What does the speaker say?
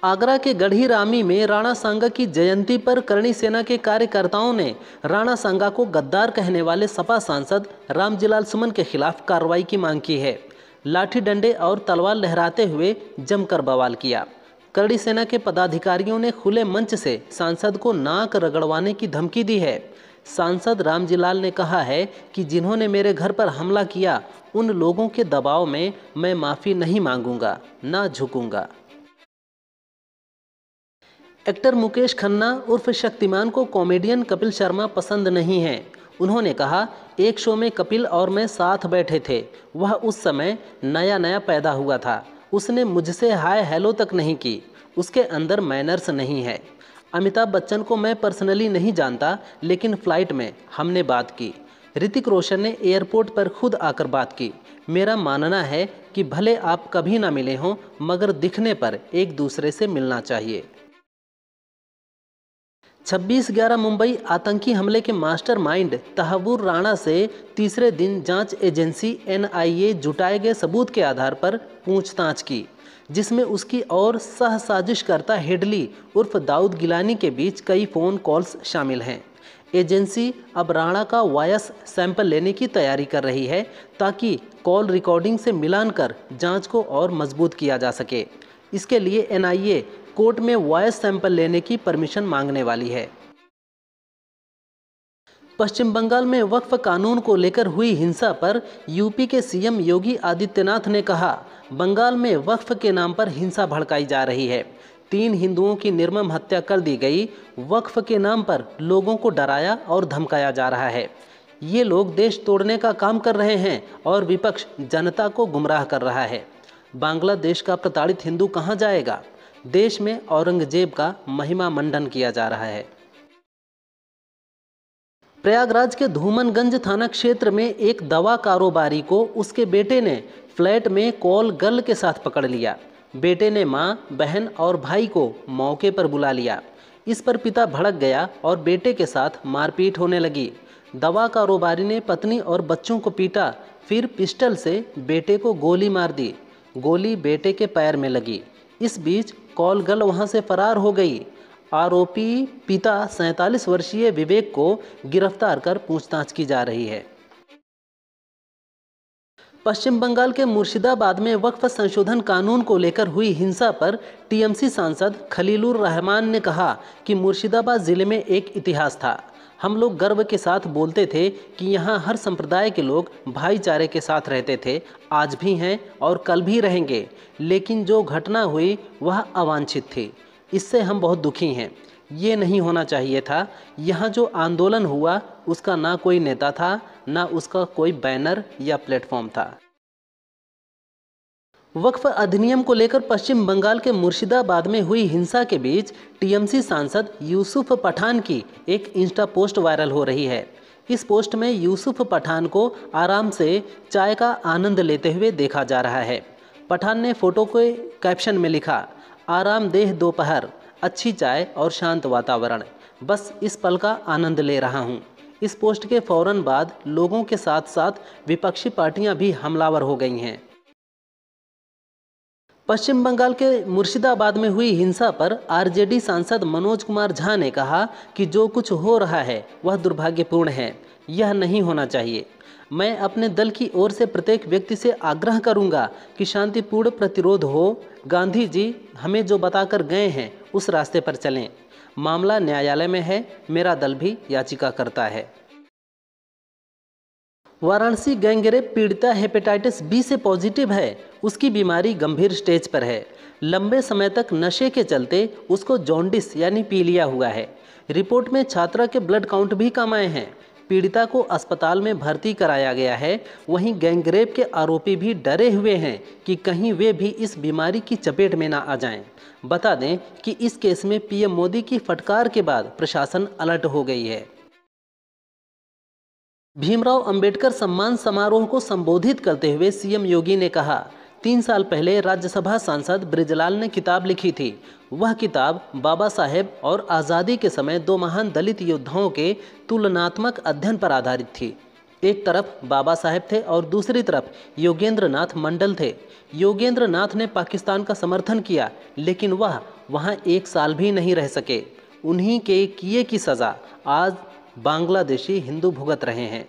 आगरा के गढ़ी रामी में राणा सांगा की जयंती पर करणी सेना के कार्यकर्ताओं ने राणा सांगा को गद्दार कहने वाले सपा सांसद रामजीलाल सुमन के खिलाफ कार्रवाई की मांग की है। लाठी डंडे और तलवार लहराते हुए जमकर बवाल किया। करणी सेना के पदाधिकारियों ने खुले मंच से सांसद को नाक रगड़वाने की धमकी दी है। सांसद रामजीलाल ने कहा है कि जिन्होंने मेरे घर पर हमला किया उन लोगों के दबाव में मैं माफ़ी नहीं मांगूंगा, ना झुकूंगा। एक्टर मुकेश खन्ना उर्फ शक्तिमान को कॉमेडियन कपिल शर्मा पसंद नहीं है। उन्होंने कहा, एक शो में कपिल और मैं साथ बैठे थे। वह उस समय नया नया पैदा हुआ था। उसने मुझसे हाय हेलो तक नहीं की। उसके अंदर मैनर्स नहीं है। अमिताभ बच्चन को मैं पर्सनली नहीं जानता, लेकिन फ़्लाइट में हमने बात की। ऋतिक रोशन ने एयरपोर्ट पर खुद आकर बात की। मेरा मानना है कि भले आप कभी ना मिले हों, मगर दिखने पर एक दूसरे से मिलना चाहिए। 26/11 मुंबई आतंकी हमले के मास्टरमाइंड तहव्वुर राणा से तीसरे दिन जांच एजेंसी NIA जुटाए गए सबूत के आधार पर पूछताछ की, जिसमें उसकी और सह साजिशकर्ता हेडली उर्फ दाऊद गिलानी के बीच कई फ़ोन कॉल्स शामिल हैं। एजेंसी अब राणा का वॉयस सैंपल लेने की तैयारी कर रही है, ताकि कॉल रिकॉर्डिंग से मिलान कर जांच को और मजबूत किया जा सके। इसके लिए NIA कोर्ट में वॉयस सैंपल लेने की परमिशन मांगने वाली है। पश्चिम बंगाल में वक्फ कानून को लेकर हुई हिंसा पर यूपी के CM योगी आदित्यनाथ ने कहा, बंगाल में वक्फ के नाम पर हिंसा भड़काई जा रही है। 3 हिंदुओं की निर्मम हत्या कर दी गई। वक्फ के नाम पर लोगों को डराया और धमकाया जा रहा है। ये लोग देश तोड़ने का काम कर रहे हैं और विपक्ष जनता को गुमराह कर रहा है। बांग्लादेश का प्रताड़ित हिंदू कहाँ जाएगा? देश में औरंगजेब का महिमा मंडन किया जा रहा है। प्रयागराज के धूमनगंज थाना क्षेत्र में एक दवा कारोबारी को उसके बेटे ने फ्लैट में कॉल गर्ल के साथ पकड़ लिया। बेटे ने मां, बहन और भाई को मौके पर बुला लिया। इस पर पिता भड़क गया और बेटे के साथ मारपीट होने लगी। दवा कारोबारी ने पत्नी और बच्चों को पीटा, फिर पिस्टल से बेटे को गोली मार दी। गोली बेटे के पैर में लगी। इस बीच कॉल गर्ल वहां से फरार हो गई। आरोपी पिता 47 वर्षीय विवेक को गिरफ्तार कर पूछताछ की जा रही है। पश्चिम बंगाल के मुर्शिदाबाद में वक्फ संशोधन कानून को लेकर हुई हिंसा पर TMC सांसद खलीलुर रहमान ने कहा कि मुर्शिदाबाद जिले में एक इतिहास था। हम लोग गर्व के साथ बोलते थे कि यहाँ हर संप्रदाय के लोग भाईचारे के साथ रहते थे, आज भी हैं और कल भी रहेंगे। लेकिन जो घटना हुई वह अवांछित थी। इससे हम बहुत दुखी हैं। ये नहीं होना चाहिए था। यहाँ जो आंदोलन हुआ उसका ना कोई नेता था, ना उसका कोई बैनर या प्लेटफॉर्म था। वक्फ अधिनियम को लेकर पश्चिम बंगाल के मुर्शिदाबाद में हुई हिंसा के बीच TMC सांसद यूसुफ पठान की एक इंस्टा पोस्ट वायरल हो रही है। इस पोस्ट में यूसुफ पठान को आराम से चाय का आनंद लेते हुए देखा जा रहा है। पठान ने फोटो के कैप्शन में लिखा, आरामदेह दोपहर, अच्छी चाय और शांत वातावरण, बस इस पल का आनंद ले रहा हूँ। इस पोस्ट के फौरन बाद लोगों के साथ साथ विपक्षी पार्टियां भी हमलावर हो गई हैं। पश्चिम बंगाल के मुर्शिदाबाद में हुई हिंसा पर RJD सांसद मनोज कुमार झा ने कहा कि जो कुछ हो रहा है वह दुर्भाग्यपूर्ण है। यह नहीं होना चाहिए। मैं अपने दल की ओर से प्रत्येक व्यक्ति से आग्रह करूंगा कि शांतिपूर्ण प्रतिरोध हो। गांधी जी हमें जो बताकर गए हैं उस रास्ते पर चलें। मामला न्यायालय में है, मेरा दल भी याचिका करता है। वाराणसी गैंगरेप पीड़िता हेपेटाइटिस B से पॉजिटिव है। उसकी बीमारी गंभीर स्टेज पर है। लंबे समय तक नशे के चलते उसको जॉन्डिस यानी पीलिया हुआ है। रिपोर्ट में छात्रा के ब्लड काउंट भी कम आए हैं। पीड़िता को अस्पताल में भर्ती कराया गया है। वहीं गैंगरेप के आरोपी भी डरे हुए हैं कि कहीं वे भी इस बीमारी की चपेट में ना आ जाएं। बता दें कि इस केस में PM मोदी की फटकार के बाद प्रशासन अलर्ट हो गई है। भीमराव अंबेडकर सम्मान समारोह को संबोधित करते हुए CM योगी ने कहा, 3 साल पहले राज्यसभा सांसद बृजलाल ने किताब लिखी थी। वह किताब बाबा साहेब और आज़ादी के समय 2 महान दलित योद्धाओं के तुलनात्मक अध्ययन पर आधारित थी। एक तरफ बाबा साहेब थे और दूसरी तरफ योगेंद्र नाथ मंडल थे। योगेंद्र नाथ ने पाकिस्तान का समर्थन किया, लेकिन वह वहाँ 1 साल भी नहीं रह सके। उन्हीं के किए की सज़ा आज बांग्लादेशी हिंदू भुगत रहे हैं।